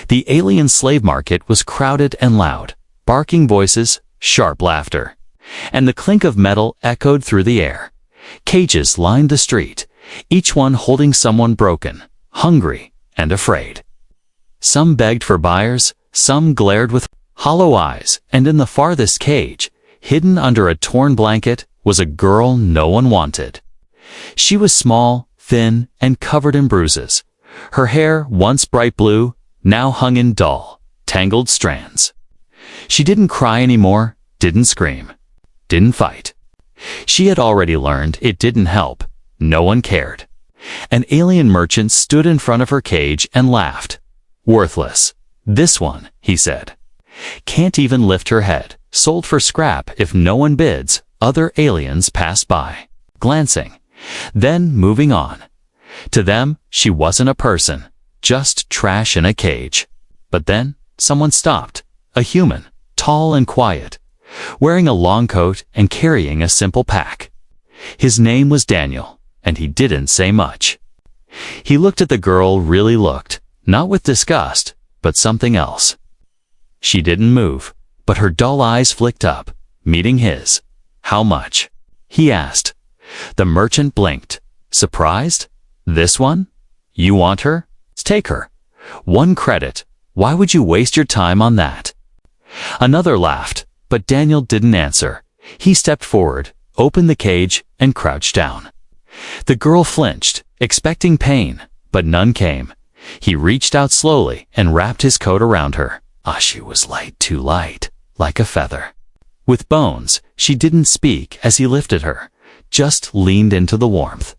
The alien slave market was crowded and loud, barking voices, sharp laughter, and the clink of metal echoed through the air. Cages lined the street, each one holding someone broken, hungry, and afraid. Some begged for buyers, some glared with hollow eyes, and in the farthest cage, hidden under a torn blanket, was a girl no one wanted. She was small, thin, and covered in bruises. Her hair, once bright blue, now hung in dull, tangled strands. She didn't cry anymore, didn't scream, didn't fight. She had already learned it didn't help. No one cared. An alien merchant stood in front of her cage and laughed. "Worthless. This one," he said. "Can't even lift her head. Sold for scrap if no one bids." Other aliens passed by, glancing, then moving on. To them, she wasn't a person, just trash in a cage. But then, someone stopped. A human, tall and quiet, wearing a long coat and carrying a simple pack. His name was Daniel, and he didn't say much. He looked at the girl, really looked, not with disgust, but something else. She didn't move, but her dull eyes flicked up, meeting his. "How much?" he asked. The merchant blinked. "Surprised? This one? You want her? Take her. 1 credit. Why would you waste your time on that?" Another laughed, but Daniel didn't answer. He stepped forward, opened the cage, and crouched down. The girl flinched, expecting pain, but none came. He reached out slowly and wrapped his coat around her. She was light, too light, like a feather. With bones, she didn't speak as he lifted her, just leaned into the warmth.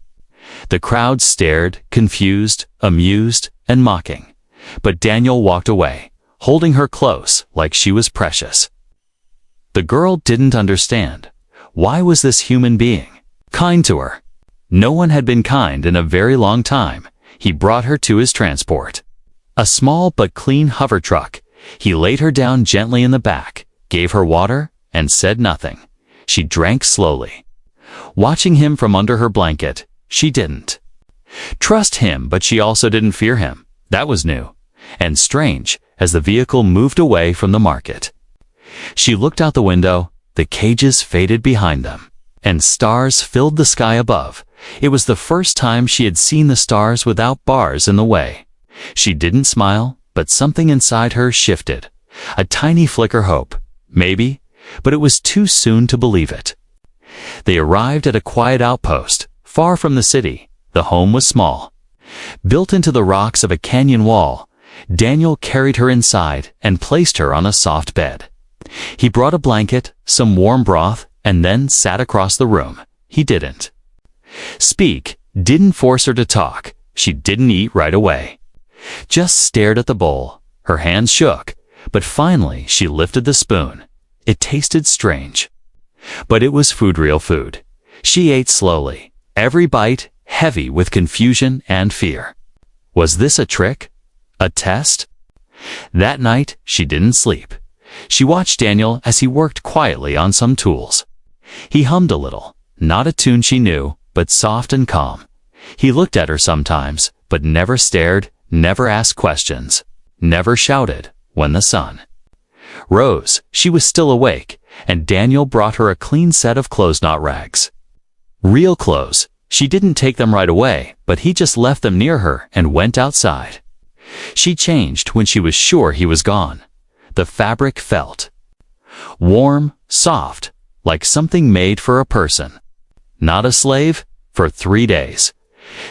The crowd stared, confused, amused, and mocking. But Daniel walked away, holding her close like she was precious. The girl didn't understand. Why was this human being kind to her? No one had been kind in a very long time. He brought her to his transport. A small but clean hover truck. He laid her down gently in the back, gave her water, and said nothing. She drank slowly. Watching him from under her blanket, she didn't trust him, but she also didn't fear him. That was new and strange as the vehicle moved away from the market. She looked out the window. The cages faded behind them, and stars filled the sky above. It was the first time she had seen the stars without bars in the way. She didn't smile, but something inside her shifted. A tiny flicker hope, maybe, but it was too soon to believe it. They arrived at a quiet outpost, far from the city. The home was small. Built into the rocks of a canyon wall, Daniel carried her inside and placed her on a soft bed. He brought a blanket, some warm broth, and then sat across the room. He didn't speak, didn't force her to talk. She didn't eat right away. Just stared at the bowl. Her hands shook, but finally she lifted the spoon. It tasted strange, but it was food, real food. She ate slowly, every bite heavy with confusion and fear. Was this a trick? A test? That night, she didn't sleep. She watched Daniel as he worked quietly on some tools. He hummed a little, not a tune she knew, but soft and calm. He looked at her sometimes, but never stared, never asked questions, never shouted. When the sun rose, she was still awake, and Daniel brought her a clean set of clothes, not rags. Real clothes. She didn't take them right away, but he just left them near her and went outside. She changed when she was sure he was gone. The fabric felt warm, soft, like something made for a person. Not a slave. For 3 days.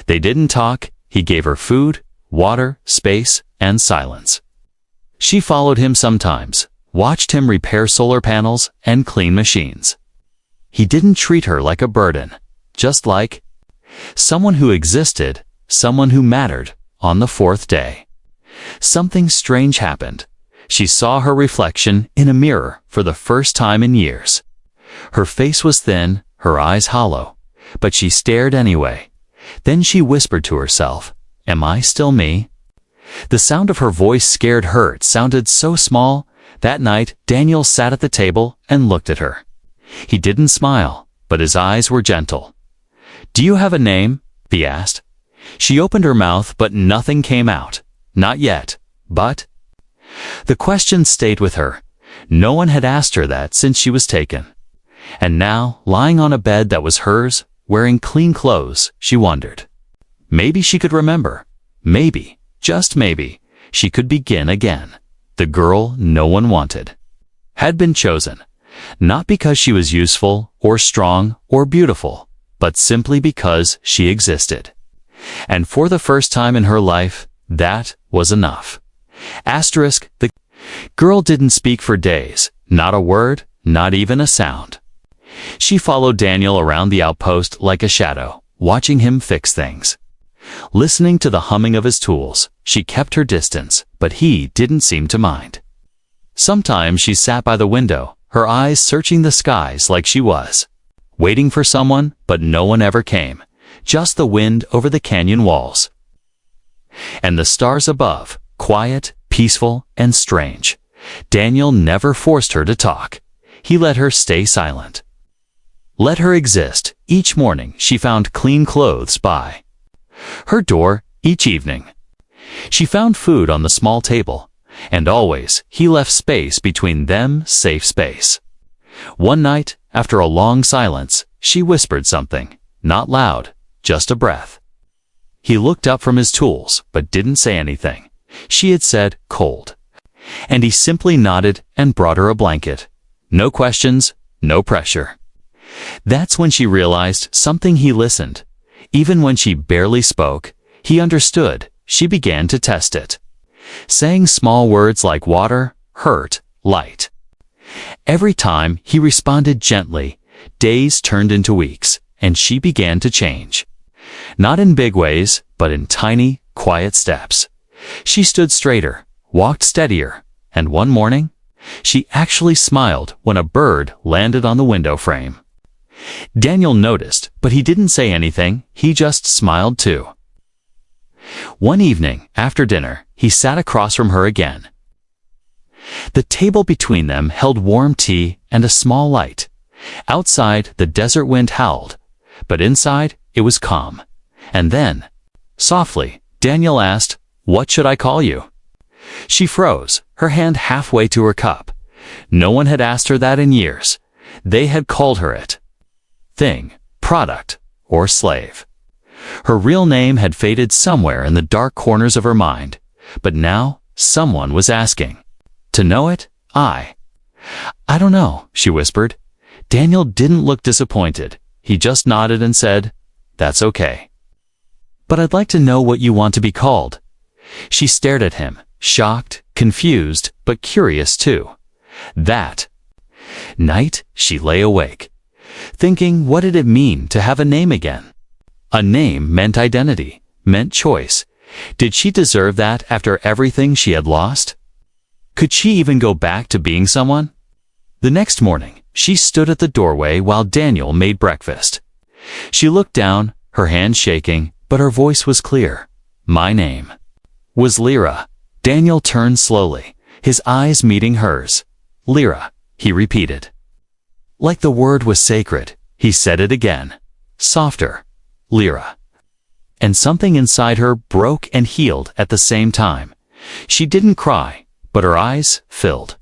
They didn't talk. He gave her food, water, space, and silence. She followed him sometimes, watched him repair solar panels and clean machines. He didn't treat her like a burden, just like someone who existed, someone who mattered. On the 4th day, something strange happened. She saw her reflection in a mirror for the first time in years. Her face was thin, her eyes hollow, but she stared anyway. Then she whispered to herself, "Am I still me?" The sound of her voice scared her. It sounded so small. That night, Daniel sat at the table and looked at her. He didn't smile, but his eyes were gentle. "Do you have a name?" he asked. She opened her mouth, but nothing came out. Not yet. But The question stayed with her. No one had asked her that since she was taken. And now, lying on a bed that was hers, wearing clean clothes, she wondered. Maybe she could remember. Maybe, just maybe, she could begin again. The girl no one wanted had been chosen, not because she was useful or strong or beautiful, but simply because she existed. And for the first time in her life, that was enough. Asterisk, the girl didn't speak for days, not a word, not even a sound. She followed Daniel around the outpost like a shadow, watching him fix things. Listening to the humming of his tools, she kept her distance, but he didn't seem to mind. Sometimes she sat by the window, her eyes searching the skies like she was, waiting for someone, but no one ever came, just the wind over the canyon walls. And the stars above, quiet, peaceful, and strange. Daniel never forced her to talk. He let her stay silent. Let her exist. Each morning she found clean clothes by her door each evening. She found food on the small table, and always he left space between them, safe space. One night, after a long silence, she whispered something, not loud, just a breath. He looked up from his tools, but didn't say anything. She had said, cold. And he simply nodded and brought her a blanket. No questions, no pressure. That's when she realized something. He listened. Even when she barely spoke, he understood. She began to test it, saying small words like water, hurt, light. Every time he responded gently, days turned into weeks, and she began to change. Not in big ways, but in tiny, quiet steps. She stood straighter, walked steadier, and one morning, she actually smiled when a bird landed on the window frame. Daniel noticed, but he didn't say anything. He just smiled too. One evening, after dinner, he sat across from her again. The table between them held warm tea and a small light. Outside, the desert wind howled, but inside, it was calm. And then, softly, Daniel asked, "What should I call you?" She froze, her hand halfway to her cup. No one had asked her that in years. They had called her it. Thing, product, or slave. Her real name had faded somewhere in the dark corners of her mind, but now someone was asking. To know it, I don't know, she whispered. Daniel didn't look disappointed. He just nodded and said, "That's okay. But I'd like to know what you want to be called." She stared at him, shocked, confused, but curious too. That night, she lay awake, thinking, what did it mean to have a name again? A name meant identity, meant choice. Did she deserve that after everything she had lost? Could she even go back to being someone? The next morning, she stood at the doorway while Daniel made breakfast. She looked down, her hand shaking, but her voice was clear. My name was Lyra. Daniel turned slowly, his eyes meeting hers. Lyra, he repeated. Like the word was sacred, he said it again. Softer. Lyra. And something inside her broke and healed at the same time. She didn't cry, but her eyes filled.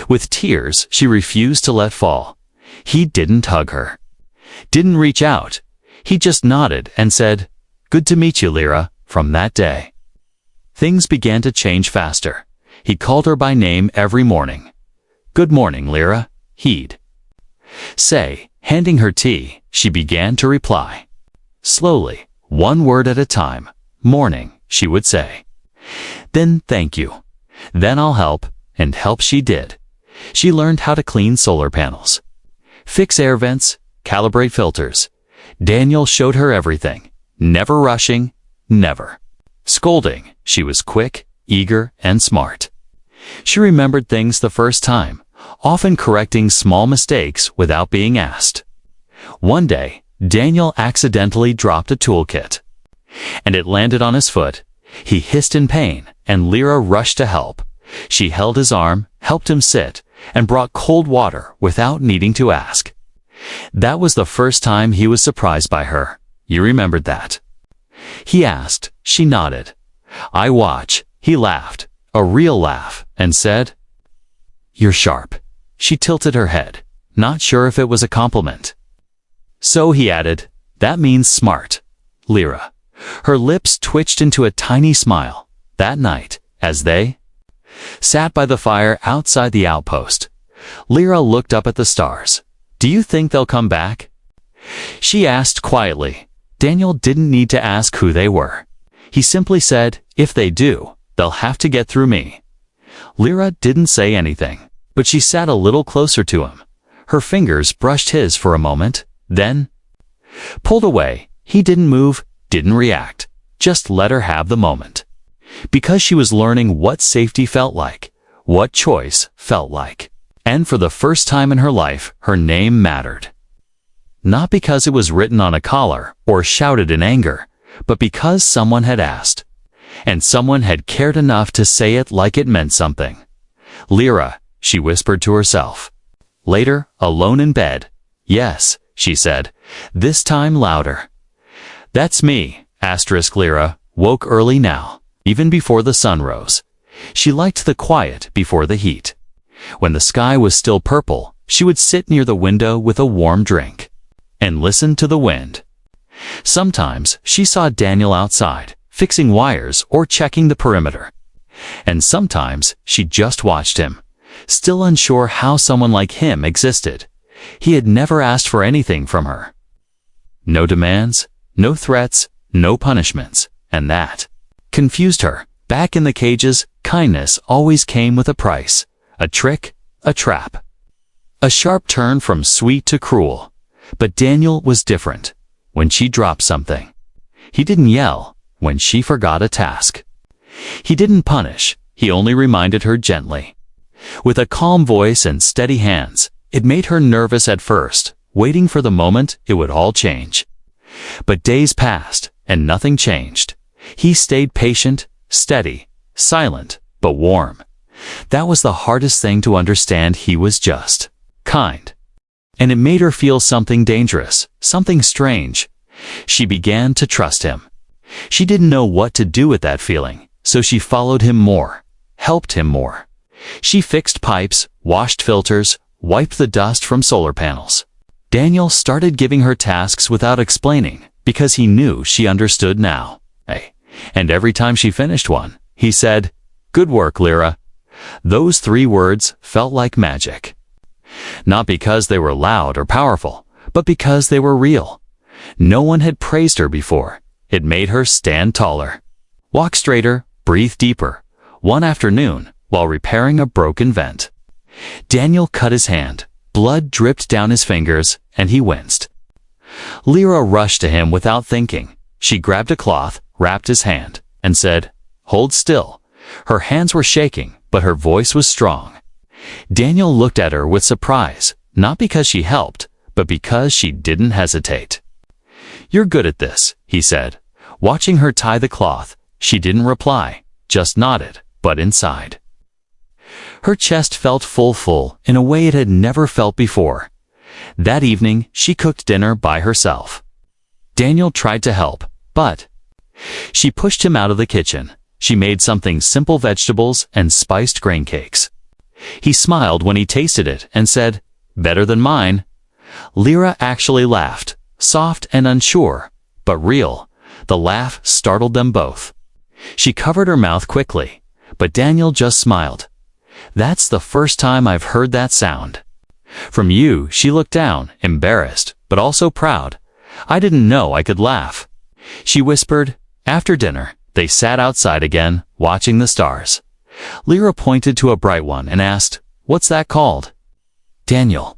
With tears she refused to let fall. He didn't hug her, didn't reach out. He just nodded and said, "Good to meet you, Lyra." From that day, things began to change faster. He called her by name every morning. "Good morning, Lyra," he'd say. Handing her tea, she began to reply. Slowly, one word at a time. "Morning," she would say. Then, "Thank you." Then, "I'll help," and help she did. She learned how to clean solar panels, fix air vents, calibrate filters. Daniel showed her everything, never rushing, never scolding. She was quick, eager, and smart. She remembered things the first time, often correcting small mistakes without being asked. One day, Daniel accidentally dropped a toolkit, and it landed on his foot. He hissed in pain, and Lyra rushed to help. She held his arm, helped him sit, and brought cold water without needing to ask. That was the first time he was surprised by her. You remembered that? He asked. She nodded. "I watch." He laughed. a real laugh, and said, "You're sharp." She tilted her head, not sure if it was a compliment. So he added, "That means smart, Lyra." Her lips twitched into a tiny smile. That night, as they sat by the fire outside the outpost, Lyra looked up at the stars. "Do you think they'll come back?" she asked quietly. Daniel didn't need to ask who they were. He simply said, "If they do, they'll have to get through me." Lyra didn't say anything, but she sat a little closer to him. Her fingers brushed his for a moment, then pulled away. He didn't move, didn't react, just let her have the moment. Because she was learning what safety felt like, what choice felt like. And for the first time in her life, her name mattered. Not because it was written on a collar or shouted in anger, but because someone had asked. And someone had cared enough to say it like it meant something. "Lyra," she whispered to herself. Later, alone in bed, "Yes," she said, this time louder. "That's me." Lyra woke early now, even before the sun rose. She liked the quiet before the heat. When the sky was still purple, she would sit near the window with a warm drink and listen to the wind. Sometimes she saw Daniel outside, fixing wires or checking the perimeter. And sometimes she just watched him, still unsure how someone like him existed. He had never asked for anything from her. No demands, no threats, no punishments, and that confused her. Back in the cages, kindness always came with a price, a trick, a trap, a sharp turn from sweet to cruel. But Daniel was different. When she dropped something, he didn't yell. When she forgot a task, he didn't punish. He only reminded her gently. With a calm voice and steady hands, it made her nervous at first, waiting for the moment it would all change. But days passed, and nothing changed. He stayed patient, steady, silent, but warm. That was the hardest thing to understand. He was just kind. And it made her feel something dangerous, something strange. She began to trust him. She didn't know what to do with that feeling, so she followed him more, helped him more. She fixed pipes, washed filters, wiped the dust from solar panels. Daniel started giving her tasks without explaining, because he knew she understood now. Hey. And every time she finished one, he said, "Good work, Lyra." Those 3 words felt like magic. Not because they were loud or powerful, but because they were real. No one had praised her before. It made her stand taller, walk straighter, breathe deeper. One afternoon, while repairing a broken vent, Daniel cut his hand. Blood dripped down his fingers, and he winced. Lyra rushed to him without thinking. She grabbed a cloth, wrapped his hand, and said, "Hold still." Her hands were shaking, but her voice was strong. Daniel looked at her with surprise, not because she helped, but because she didn't hesitate. "You're good at this," he said. Watching her tie the cloth, she didn't reply, just nodded, but inside, her chest felt full in a way it had never felt before. That evening, she cooked dinner by herself. Daniel tried to help, but she pushed him out of the kitchen. She made something simple: vegetables and spiced grain cakes. He smiled when he tasted it and said, "Better than mine." Lyra actually laughed, soft and unsure, but real. The laugh startled them both. She covered her mouth quickly, but Daniel just smiled. "That's the first time I've heard that sound from you." She looked down, embarrassed, but also proud. "I didn't know I could laugh," she whispered. After dinner, they sat outside again, watching the stars. Lyra pointed to a bright one and asked, "What's that called?" Daniel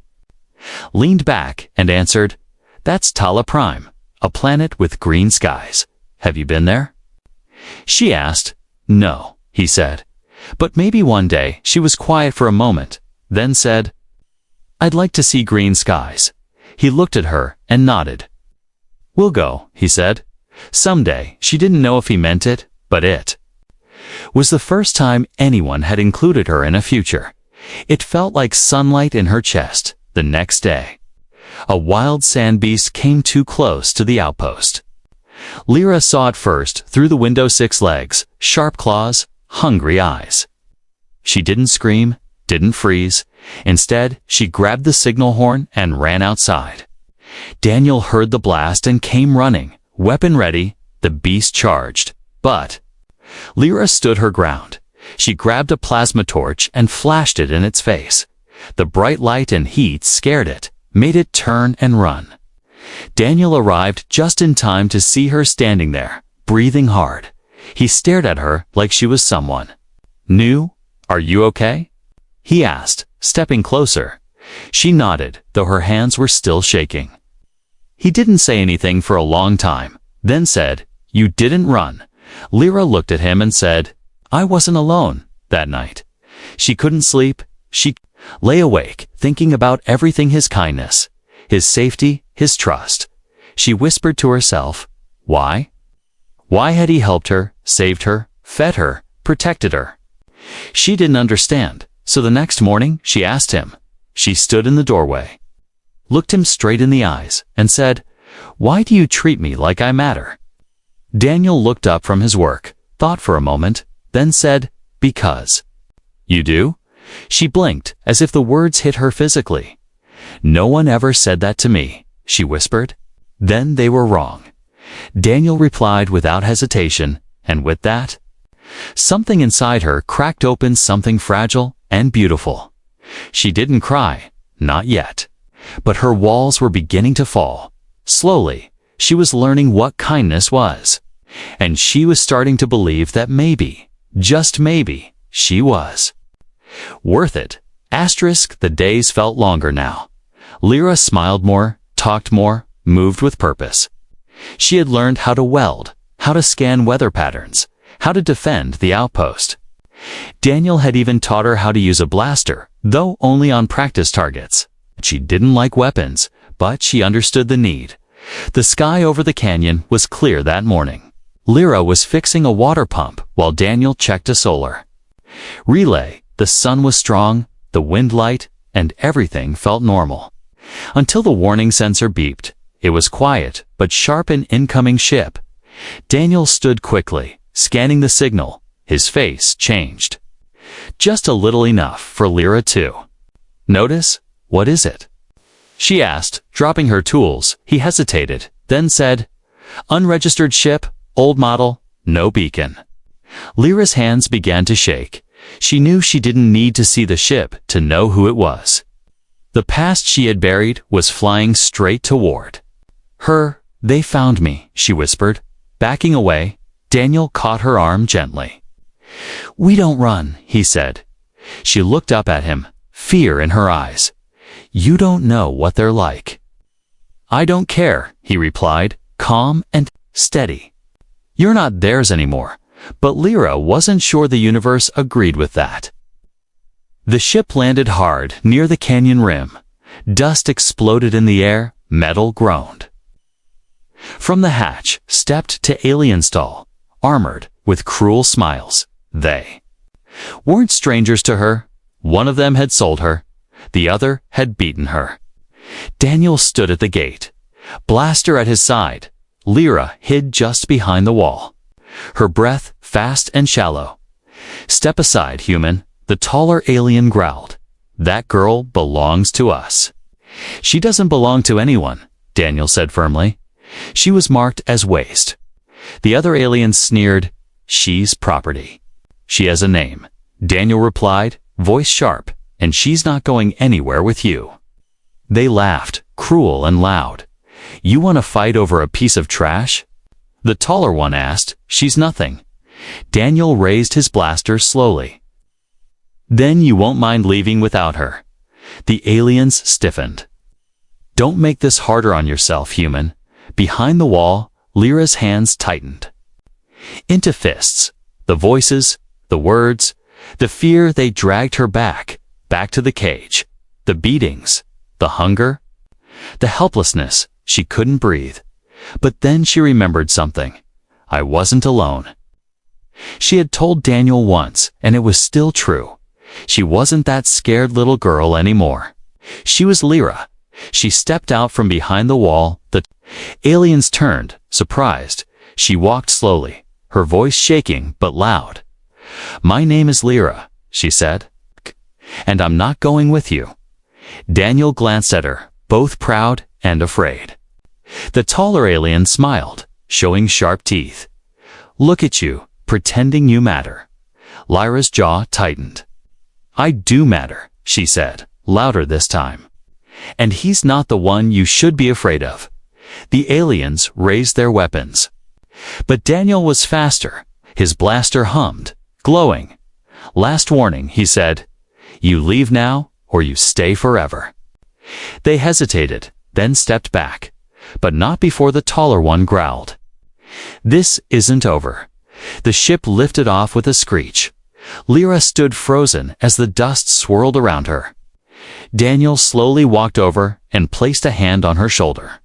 leaned back and answered, "That's Tala Prime, a planet with green skies. Have you been there?" She asked. "No," he said. "But maybe one day." She was quiet for a moment, then said, "I'd like to see green skies." He looked at her and nodded. "We'll go," he said. Someday. She didn't know if he meant it, but it was the first time anyone had included her in a future. It felt like sunlight in her chest. The next day, a wild sand beast came too close to the outpost. Lyra saw it first through the window: 6 legs, sharp claws, hungry eyes. She didn't scream, didn't freeze. Instead, she grabbed the signal horn and ran outside. Daniel heard the blast and came running, weapon ready. The beast charged. But Lyra stood her ground. She grabbed a plasma torch and flashed it in its face. The bright light and heat scared it, made it turn and run. Daniel arrived just in time to see her standing there, breathing hard. He stared at her like she was someone new. "Are you okay?" he asked, stepping closer. She nodded, though her hands were still shaking. He didn't say anything for a long time, then said, "You didn't run." Lyra looked at him and said, "I wasn't alone that night." She couldn't sleep. She lay awake, thinking about everything: his kindness, his safety, his trust. She whispered to herself, why? Why had he helped her, saved her, fed her, protected her? She didn't understand, so the next morning she asked him. She stood in the doorway, looked him straight in the eyes, and said, "Why do you treat me like I matter?" Daniel looked up from his work, thought for a moment, then said, "Because." "You do?" She blinked, as if the words hit her physically. "No one ever said that to me," she whispered. Then they were wrong. Daniel replied without hesitation, and with that, something inside her cracked open, something fragile and beautiful. She didn't cry, not yet. But her walls were beginning to fall. Slowly, she was learning what kindness was. And she was starting to believe that maybe, just maybe, she was worth it. The days felt longer now. Lyra smiled more, talked more, moved with purpose. She had learned how to weld, how to scan weather patterns, how to defend the outpost. Daniel had even taught her how to use a blaster, though only on practice targets. She didn't like weapons, but she understood the need. The sky over the canyon was clear that morning. Lyra was fixing a water pump while Daniel checked a solar relay. The sun was strong, the wind light, and everything felt normal. Until the warning sensor beeped. It was quiet, but sharp: an incoming ship. Daniel stood quickly, scanning the signal. His face changed. Just a little, enough for Lyra to notice. "What is it?" she asked, dropping her tools. He hesitated, then said, "Unregistered ship, old model, no beacon." Lyra's hands began to shake. She knew she didn't need to see the ship to know who it was. The past she had buried was flying straight toward her. "They found me," she whispered. Backing away, Daniel caught her arm gently. "We don't run," he said. She looked up at him, fear in her eyes. "You don't know what they're like." "I don't care," he replied, calm and steady. "You're not theirs anymore." But Lyra wasn't sure the universe agreed with that. The ship landed hard near the canyon rim. Dust exploded in the air, metal groaned. From the hatch stepped to alien stall, armored, with cruel smiles. They weren't strangers to her. One of them had sold her. The other had beaten her. Daniel stood at the gate, blaster at his side. Lyra hid just behind the wall, her breath fast and shallow. "Step aside, human," the taller alien growled. "That girl belongs to us." "She doesn't belong to anyone," Daniel said firmly. "She was marked as waste." The other alien sneered. "She's property. She has a name," Daniel replied, voice sharp, "and she's not going anywhere with you." They laughed, cruel and loud. "You want to fight over a piece of trash?" the taller one asked. "She's nothing." Daniel raised his blaster slowly. "Then you won't mind leaving without her." The aliens stiffened. "Don't make this harder on yourself, human." Behind the wall, Lyra's hands tightened into fists. The voices, the words, the fear, they dragged her back to the cage. The beatings, the hunger, the helplessness. She couldn't breathe. But then she remembered something. I wasn't alone. She had told Daniel once, and it was still true. She wasn't that scared little girl anymore. She was Lyra. She stepped out from behind the wall. The aliens turned, surprised. She walked slowly, her voice shaking but loud. "My name is Lyra," she said, "and I'm not going with you." Daniel glanced at her, both proud and afraid. The taller alien smiled, showing sharp teeth. "Look at you, pretending you matter." Lyra's jaw tightened. "I do matter," she said, louder this time. "And he's not the one you should be afraid of." The aliens raised their weapons. But Daniel was faster. His blaster hummed, glowing. "Last warning," he said. "You leave now, or you stay forever." They hesitated, then stepped back, but not before the taller one growled. "This isn't over." The ship lifted off with a screech. Lyra stood frozen as the dust swirled around her. Daniel slowly walked over and placed a hand on her shoulder.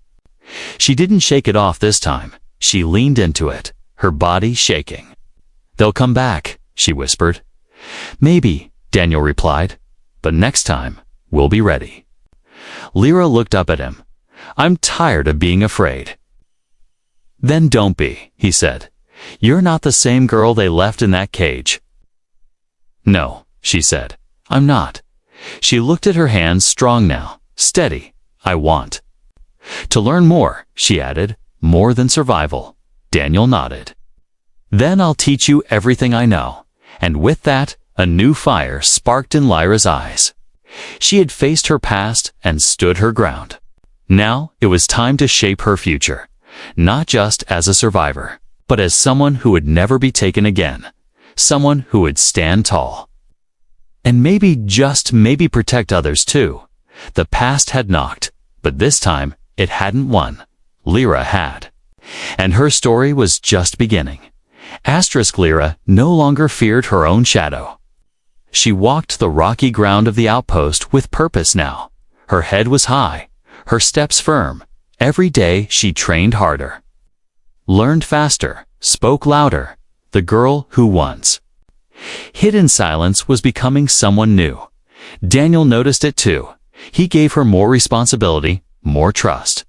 She didn't shake it off this time. She leaned into it, her body shaking. "They'll come back," she whispered. "Maybe," Daniel replied, "but next time, we'll be ready." Lyra looked up at him. "I'm tired of being afraid." "Then don't be," he said. "You're not the same girl they left in that cage." "No," she said, "I'm not." She looked at her hands, strong now, steady. "I want to learn more," she added, "more than survival." Daniel nodded. "Then I'll teach you everything I know." And with that, a new fire sparked in Lyra's eyes. She had faced her past and stood her ground. Now it was time to shape her future, not just as a survivor, but as someone who would never be taken again, someone who would stand tall. And maybe, just maybe, protect others too. The past had knocked, but this time it hadn't won. Lyra had. And her story was just beginning. Lyra no longer feared her own shadow. She walked the rocky ground of the outpost with purpose now. Her head was high, her steps firm. Every day she trained harder, learned faster, spoke louder. The girl who once hid in silence was becoming someone new. Daniel noticed it too. He gave her more responsibility, more trust.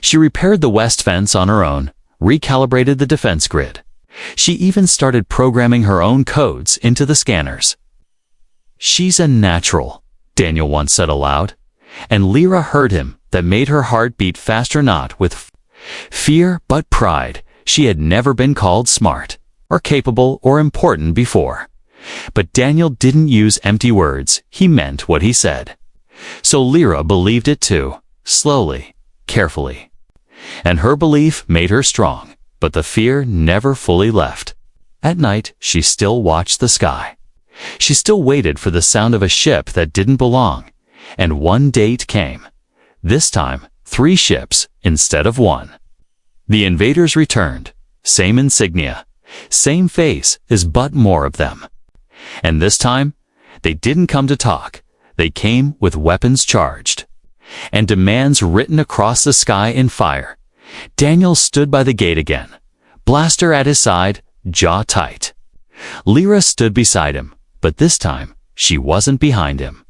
She repaired the west fence on her own, recalibrated the defense grid. She even started programming her own codes into the scanners. "She's a natural," Daniel once said aloud. And Lyra heard him. That made her heart beat faster, not with fear but pride. She had never been called smart, or capable, or important before. But Daniel didn't use empty words. He meant what he said. So Lyra believed it too, slowly, carefully. And her belief made her strong, but the fear never fully left. At night, she still watched the sky. She still waited for the sound of a ship that didn't belong. And one date came. This time, 3 ships instead of 1. The invaders returned. Same insignia, same face, but more of them. And this time, they didn't come to talk. They came with weapons charged and demands written across the sky in fire. Daniel stood by the gate again, blaster at his side, jaw tight. Lyra stood beside him, but this time, she wasn't behind him.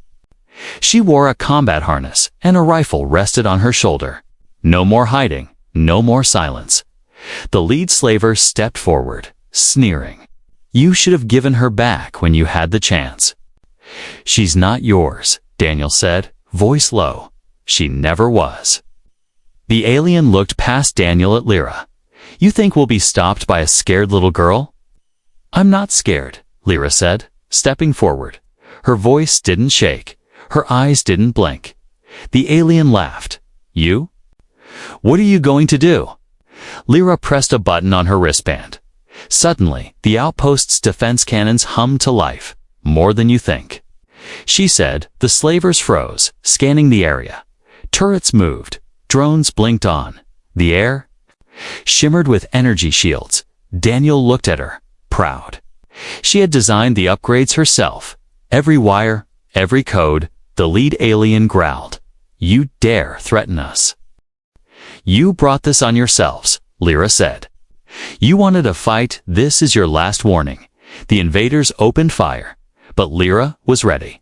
She wore a combat harness, and a rifle rested on her shoulder. No more hiding, no more silence. The lead slaver stepped forward, sneering. "You should have given her back when you had the chance." "She's not yours," Daniel said, voice low. "She never was." The alien looked past Daniel at Lyra. "You think we'll be stopped by a scared little girl?" "I'm not scared," Lyra said, stepping forward. Her voice didn't shake. Her eyes didn't blink. The alien laughed. "You? What are you going to do?" Lyra pressed a button on her wristband. Suddenly, the outpost's defense cannons hummed to life. "More than you think," she said. The slavers froze, scanning the area. Turrets moved. Drones blinked on. The air shimmered with energy shields. Daniel looked at her, proud. She had designed the upgrades herself. Every wire, every code. The lead alien growled. "You dare threaten us? You brought this on yourselves," Lyra said. "You wanted a fight. This is your last warning." The invaders opened fire, but Lyra was ready.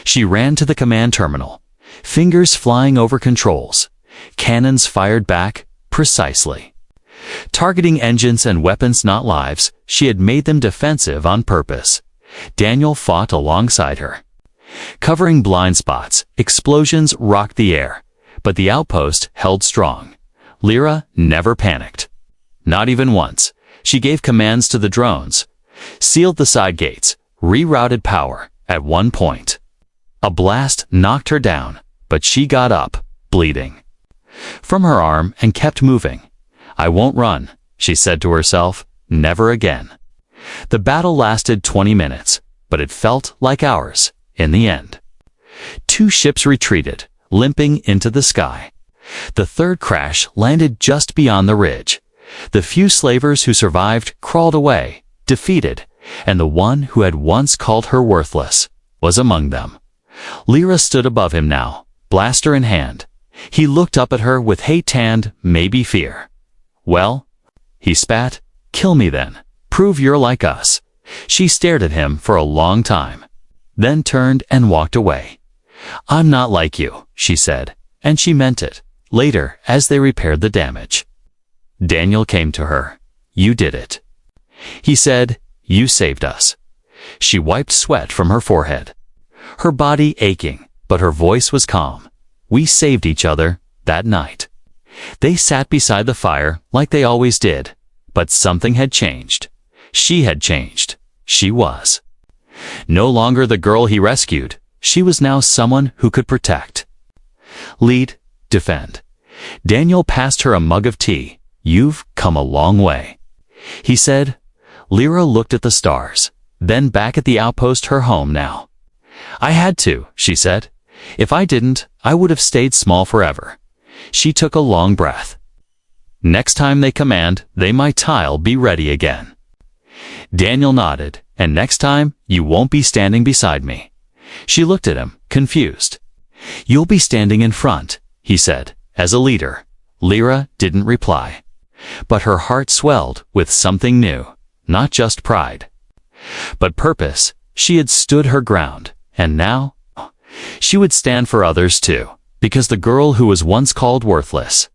She ran to the command terminal, fingers flying over controls. Cannons fired back precisely. Targeting engines and weapons, not lives, she had made them defensive on purpose. Daniel fought alongside her. Covering blind spots, explosions rocked the air, but the outpost held strong. Lyra never panicked. Not even once. She gave commands to the drones, sealed the side gates, rerouted power. At one point, a blast knocked her down, but she got up, bleeding from her arm and kept moving. "I won't run," she said to herself, "never again." The battle lasted 20 minutes, but it felt like hours in the end. 2 ships retreated, limping into the sky. The third crash landed just beyond the ridge. The few slavers who survived crawled away, defeated, and the one who had once called her worthless was among them. Lyra stood above him now, blaster in hand. He looked up at her with hate and maybe fear. "Well," he spat, "kill me then. Prove you're like us." She stared at him for a long time, then turned and walked away. "I'm not like you," she said, and she meant it. Later, as they repaired the damage, Daniel came to her. "You did it," he said. "You saved us." She wiped sweat from her forehead, her body aching, but her voice was calm. "We saved each other that night." They sat beside the fire like they always did, but something had changed. She had changed. She was no longer the girl he rescued. She was now someone who could protect, lead, defend. Daniel passed her a mug of tea. "You've come a long way," he said. Lyra looked at the stars, then back at the outpost, her home now. "I had to," she said. "If I didn't, I would have stayed small forever." She took a long breath. "Next time they command, they might tile be ready again." Daniel nodded. "And next time, you won't be standing beside me." She looked at him, confused. "You'll be standing in front," he said, "as a leader." Lyra didn't reply, but her heart swelled with something new, not just pride, but purpose. She had stood her ground, and now she would stand for others too, because the girl who was once called worthless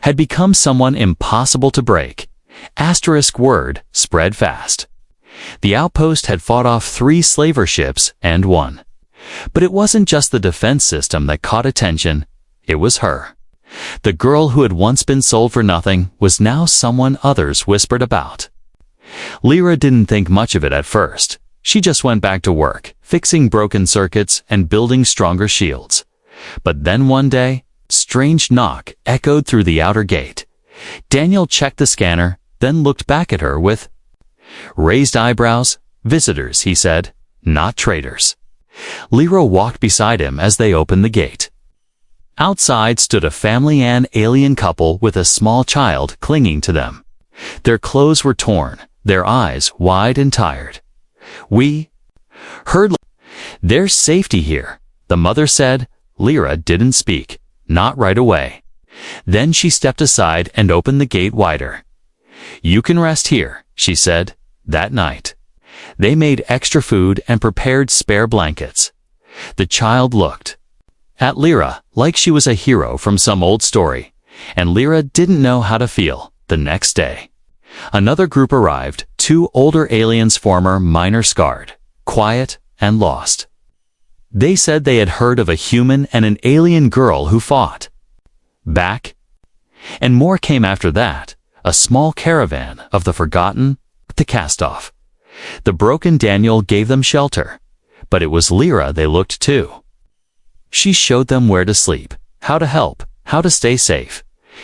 had become someone impossible to break. Asterisk word spread fast. The outpost had fought off 3 slaver ships and won. But it wasn't just the defense system that caught attention, it was her. The girl who had once been sold for nothing was now someone others whispered about. Lyra didn't think much of it at first. She just went back to work, fixing broken circuits and building stronger shields. But then one day, strange knock echoed through the outer gate. Daniel checked the scanner, then looked back at her with raised eyebrows. "Visitors," he said, "not traitors." Lyra walked beside him as they opened the gate. Outside stood a family, an alien couple with a small child clinging to them. Their clothes were torn, their eyes wide and tired. "We heard there's safety here," the mother said. Lyra didn't speak, not right away. Then she stepped aside and opened the gate wider. "You can rest here," she said. That night, they made extra food and prepared spare blankets. The child looked at Lyra like she was a hero from some old story, and Lyra didn't know how to feel. The next day, another group arrived, 2 older aliens, former minor, scarred, quiet, and lost. They said they had heard of a human and an alien girl who fought back, and more came after that. A small caravan of the forgotten, the cast-off. The broken Daniel gave them shelter, but it was Lyra they looked to. She showed them where to sleep, how to help, how to stay safe.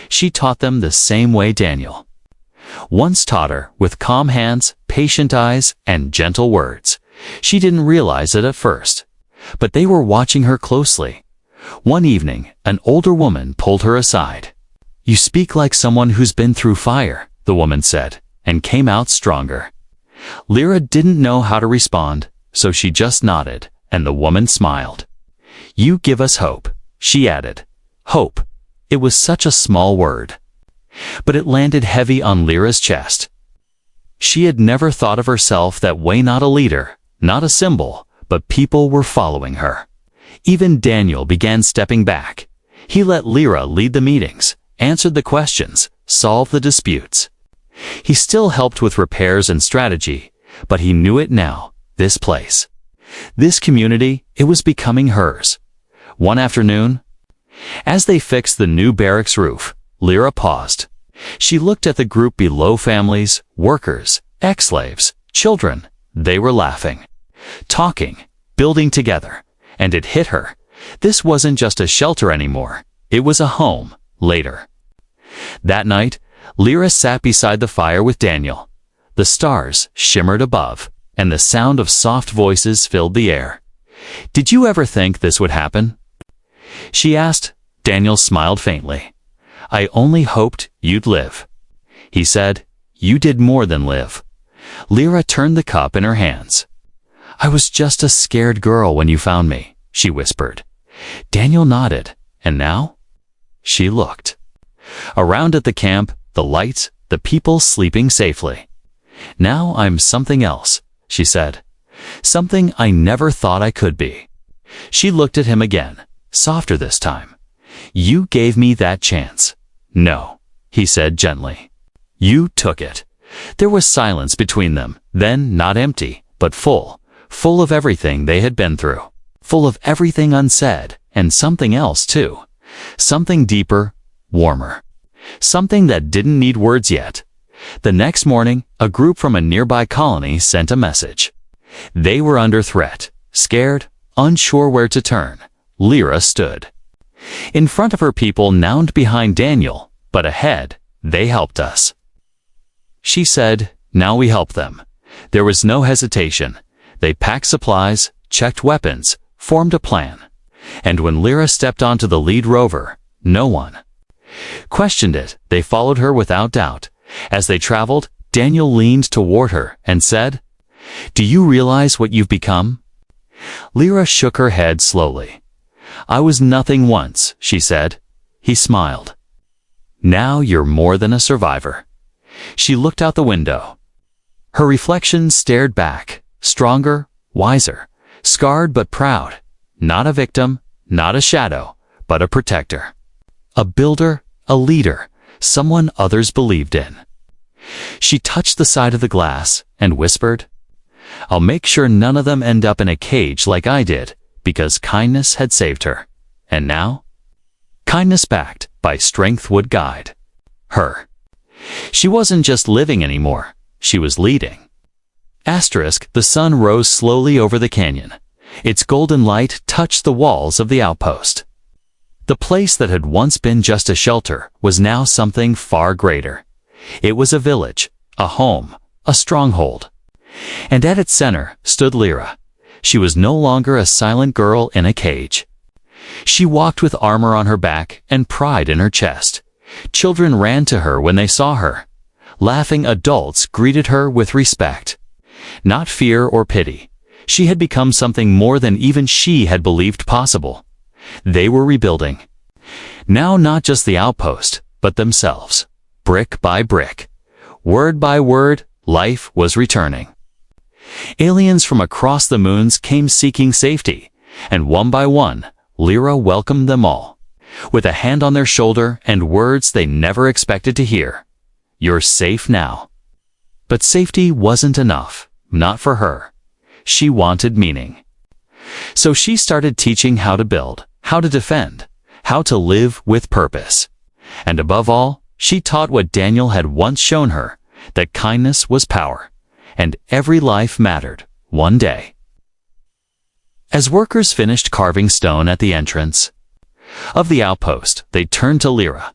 She taught them the same way Daniel once taught her, with calm hands, patient eyes, and gentle words. She didn't realize it at first, but they were watching her closely. One evening, an older woman pulled her aside. "You speak like someone who's been through fire," the woman said, and came out stronger. Lyra didn't know how to respond, so she just nodded, and the woman smiled. "You give us hope," she added. Hope. It was such a small word, but it landed heavy on Lyra's chest. She had never thought of herself that way, not a leader, not a symbol, but people were following her. Even Daniel began stepping back. He let Lyra lead the meetings, answered the questions, solve the disputes. He still helped with repairs and strategy, but he knew it now, this place. This community, it was becoming hers. One afternoon, as they fixed the new barracks roof, Lyra paused. She looked at the group below: families, workers, ex-slaves, children. They were laughing, talking, building together, and it hit her. This wasn't just a shelter anymore. It was a home, later. That night, Lyra sat beside the fire with Daniel. The stars shimmered above, and the sound of soft voices filled the air. "Did you ever think this would happen?" she asked. Daniel smiled faintly. "I only hoped you'd live." He said, "You did more than live." Lyra turned the cup in her hands. "I was just a scared girl when you found me," she whispered. Daniel nodded. "And now?" She looked around at the camp, the lights, the people sleeping safely. "Now I'm something else," she said. "Something I never thought I could be." She looked at him again, softer this time. "You gave me that chance." "No," he said gently. "You took it." There was silence between them, then not empty, but full of everything they had been through, full of everything unsaid, and something else too. Something deeper, warmer. Something that didn't need words yet. The next morning, a group from a nearby colony sent a message. They were under threat, scared, unsure where to turn. Lyra stood in front of her people, now behind Daniel, but ahead. "They helped us," she said. "Now we help them." There was no hesitation. They packed supplies, checked weapons, formed a plan. And when Lyra stepped onto the lead rover, no one questioned it. They followed her without doubt. As they traveled, Daniel leaned toward her and said, "Do you realize what you've become?" Lyra shook her head slowly. "I was nothing once," she said. He smiled. "Now you're more than a survivor." She looked out the window. Her reflection stared back, stronger, wiser, scarred but proud. Not a victim, not a shadow, but a protector. A builder, a leader, someone others believed in. She touched the side of the glass and whispered, "I'll make sure none of them end up in a cage like I did, because kindness had saved her. And now, kindness backed by strength would guide her." She wasn't just living anymore, she was leading. The sun rose slowly over the canyon. Its golden light touched the walls of the outpost. The place that had once been just a shelter was now something far greater. It was a village, a home, a stronghold. And at its center stood Lyra. She was no longer a silent girl in a cage. She walked with armor on her back and pride in her chest. Children ran to her when they saw her. Laughing adults greeted her with respect. Not fear or pity. She had become something more than even she had believed possible. They were rebuilding. Now not just the outpost, but themselves. Brick by brick. Word by word, life was returning. Aliens from across the moons came seeking safety, and one by one, Lyra welcomed them all. With a hand on their shoulder and words they never expected to hear. "You're safe now." But safety wasn't enough, not for her. She wanted meaning. So she started teaching how to build, how to defend, how to live with purpose. And above all, she taught what Daniel had once shown her, that kindness was power, and every life mattered, one day. As workers finished carving stone at the entrance of the outpost, they turned to Lyra.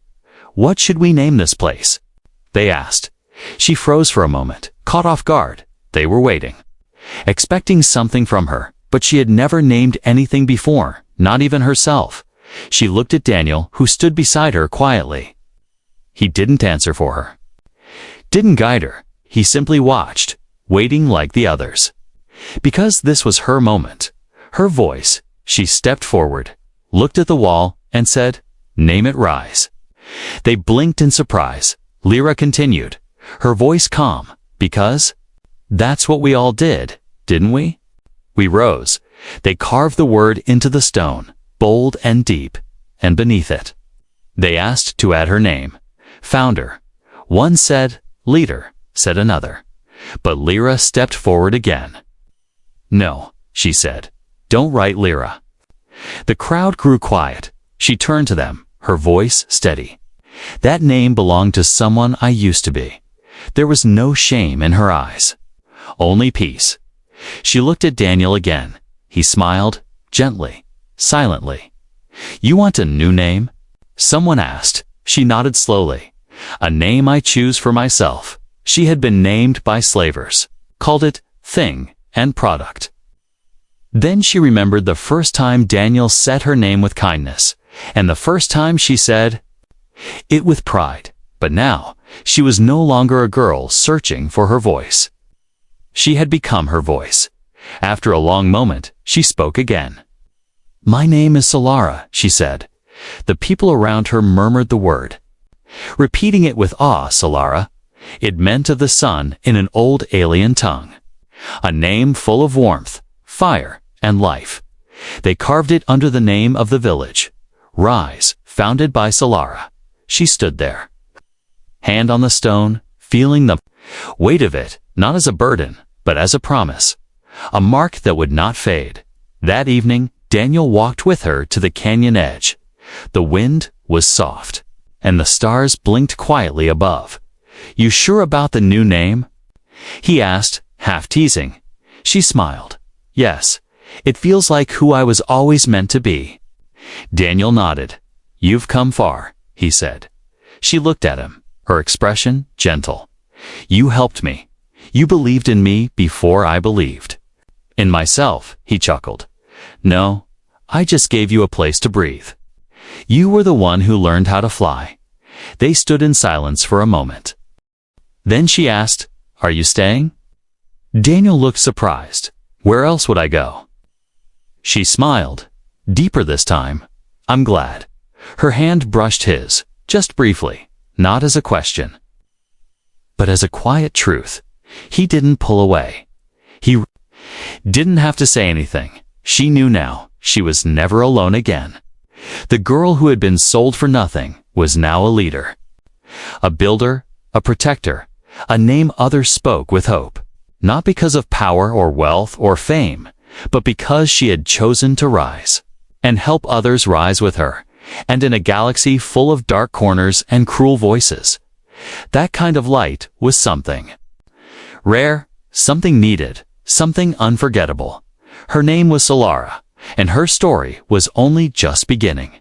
"What should we name this place?" they asked. She froze for a moment, caught off guard. They were waiting, expecting something from her, but she had never named anything before, not even herself. She looked at Daniel, who stood beside her quietly. He didn't answer for her, didn't guide her. He simply watched, waiting like the others. Because this was her moment, her voice, she stepped forward, looked at the wall, and said, "Name it Rise." They blinked in surprise. Lyra continued, her voice calm, "Because that's what we all did, didn't we? We rose." They carved the word into the stone, bold and deep, and beneath it, they asked to add her name, founder, One said, "Leader," said another. But Lyra stepped forward again. "No," she said. "Don't write Lyra." The crowd grew quiet. She turned to them, her voice steady. "That name belonged to someone I used to be." There was no shame in her eyes. Only peace. She looked at Daniel again. He smiled, gently, silently. "You want a new name?" someone asked. She nodded slowly. "A name I choose for myself." She had been named by slavers. Called it Thing and Product. Then she remembered the first time Daniel said her name with kindness, and the first time she said it with pride. But now, she was no longer a girl searching for her voice. She had become her voice. After a long moment, she spoke again. "My name is Solara," she said. The people around her murmured the word. Repeating it with awe, Solara. It meant of the sun in an old alien tongue. A name full of warmth, fire, and life. They carved it under the name of the village. Rise, founded by Solara. She stood there. Hand on the stone, feeling the weight of it, not as a burden, but as a promise. A mark that would not fade. That evening, Daniel walked with her to the canyon edge. The wind was soft, and the stars blinked quietly above. "You sure about the new name?" he asked, half teasing. She smiled. "Yes, it feels like who I was always meant to be." Daniel nodded. "You've come far," he said. She looked at him, her expression gentle. "You helped me. You believed in me before I believed." "In myself," he chuckled. "No, I just gave you a place to breathe. You were the one who learned how to fly." They stood in silence for a moment. Then she asked, "Are you staying?" Daniel looked surprised. "Where else would I go?" She smiled, deeper this time. "I'm glad." Her hand brushed his, just briefly, not as a question, but as a quiet truth. He didn't pull away. He didn't have to say anything. She knew now she was never alone again. The girl who had been sold for nothing was now a leader. A builder, a protector, a name others spoke with hope. Not because of power or wealth or fame, but because she had chosen to rise. And help others rise with her. And in a galaxy full of dark corners and cruel voices. That kind of light was something rare, something needed, something unforgettable. Her name was Solara, and her story was only just beginning.